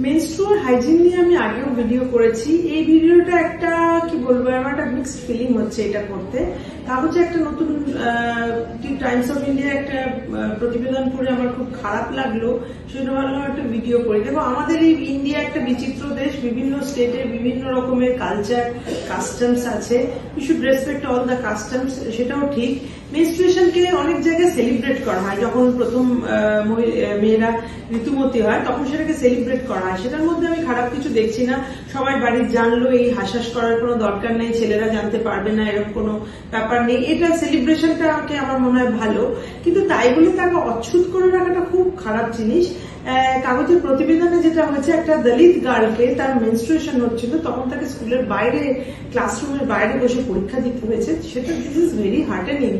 Menstrual hygiene নিয়ে আমি আগেও ভিডিও করেছি। এই ভিডিওটা একটা কি বলবো, আমার একটা মিক্সড ফিলিং হচ্ছে এটা করতে। কাগজে একটা নতুন টাইমস অফ ইন্ডিয়া একটা প্রতিবেদন পড়ে আমার খুব খারাপ লাগলো, সেটা ভাবলাম একটা ভিডিও করি। দেখো, আমাদের এই ইন্ডিয়া একটা বিচিত্র দেশ, বিভিন্ন স্টেটের বিভিন্ন রকমের কালচার কাস্টমস আছে। We should respect all the customs, সেটাও ঠিক। মেনস্ট্রুয়েশনকে অনেক জায়গায় সেলিব্রেট করা হয়, যখন প্রথম মেয়েরা ঋতুমতী হয় তখন সেটাকে সেলিব্রেট করা হয়। সেটার মধ্যে আমি খারাপ কিছু দেখছি না। সবাই বাড়ির জানলো, এই হাসাস করার কোনো দরকার নেই, ছেলেরা জানতে পারবে না এরকম কোনো ব্যাপার নেই। এটা সেলিব্রেশনটাকে আমার মনে হয় ভালো, কিন্তু তাই বলে তাকে অচ্ছুত করে রাখাটা খুব খারাপ জিনিস। কাগজের প্রতিবেদনে যেটা হয়েছে, একটা দলিত গার্লকে তার মেনস্ট্রুয়েশন হচ্ছিল, তখন তাকে স্কুলের বাইরে, ক্লাসরুমের বাইরে বসে পরীক্ষা দিতে হয়েছে। সেটা this is very heartening.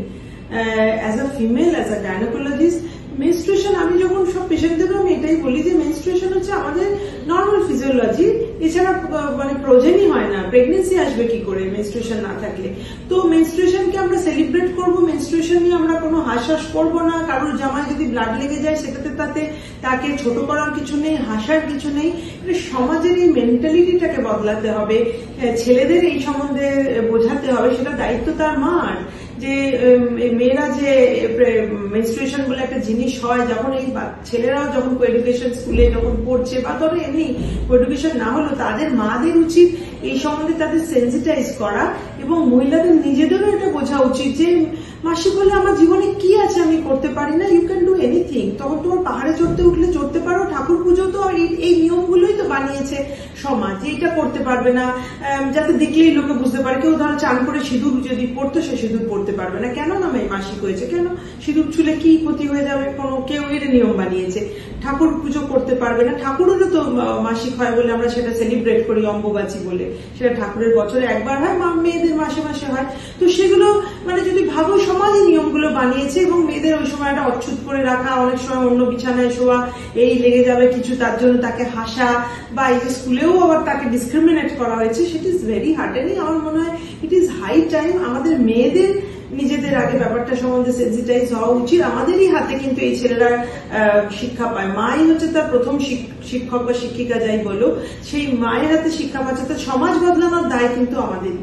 As a female, as a gynaecologist, menstruation, আমি যখন সব পেশেন্টদেরও আমি এটাই বলি যে মেনস্ট্রুয়েশন হচ্ছে আমাদের নর্মাল ফিজিওলজি, এছাড়া মানে প্রজেনই হয় না, প্রেগনেন্সি আসবে কি করে মেনস্ট্রুয়েশন না থাকলে। তো মেনস্ট্রুয়েশনকে আমরা সেলিব্রেট করবো, মেনস্ট্রুয়েশন নিয়ে আমরা কোনো হাসাস করবো না। কারোর জামায় যদি ব্লাড লেগে যায় সেটাতে তাকে ছোট করার কিছু নেই, হাসার কিছু নেই। সমাজের এই মেন্টালিটিটাকে বদলাতে হবে, ছেলেদের এই সম্বন্ধে বোঝাতে হবে, সেটা দায়িত্ব তার মার। যে মেয়েরা যে মেনস্ট্রুয়েশন বলে একটা জিনিস হয়, যখন এই ছেলেরাও যখন কোএডুকেশন স্কুলে যখন পড়ছে, বা ধরো এমনি কোএডুকেশন না হলো, তাদের মাদের উচিত এই সম্বন্ধে তাদের সেন্সিটাইজ করা, এবং মহিলাদের নিজেদেরও এটা বোঝা উচিত যে মাসিক হলে আমার জীবনে কি আছে আমি করতে পারি না, ইউ ক্যান ডু এনিথিং। তখন তোমার পাহাড়ে চড়তে উঠলে চড়তে পারো, ঠাকুর পুজো তো এই নিয়মগুলোই তো বানিয়েছে সমাজ, এইটা করতে পারবে না, যাতে দেখলেই লোকে বুঝতে পারে। কেউ ধরো চান করে সিঁদুর যদি পড়তো, সে সিঁদুর পড়তে পারবে না, কেন না মাসিক হয়েছে, কেন সিঁদুর ছুলে কি ক্ষতি হয়ে যাবে, কোনো কেউ এর নিয়ম বানিয়েছে। ঠাকুর পুজো করতে পারবে না, ঠাকুরেরও তো মাসিক হয় বলে আমরা সেটা সেলিব্রেট করি অম্বুবাচী বলে, সেটা ঠাকুরের বছরে একবার হয়, মেয়েদের মাসে মাসে হয়। তো সেগুলো মানে যদি ভাবো, সমাজে নিয়মগুলো বানিয়েছে, এবং মেয়েদের ওই সময়টা অচ্ছুত করে রাখা, অনেক সময় অন্য বিছানায় শোয়া, এই লেগে যাবে কিছু, তার জন্য তাকে হাসা, বা এই যে স্কুলেও আবার তাকে ডিসক্রিমিনেট করা হয়েছে, সেট ইজ ভেরি হার্টেনিং। আমার মনে হয় ইট ইজ হাই টাইম আমাদের মেয়েদের নিজেদের আগে ব্যাপারটা সম্বন্ধে সেন্সিটাইজ হওয়া উচিত। আমাদেরই হাতে কিন্তু এই ছেলেরা শিক্ষা পায়, মাই হচ্ছে তার প্রথম শিক্ষক বা শিক্ষিকা যাই বলো, সেই মায়ের হাতে শিক্ষা পাচ্ছে, তার সমাজ বদলানোর দায় কিন্তু আমাদেরই।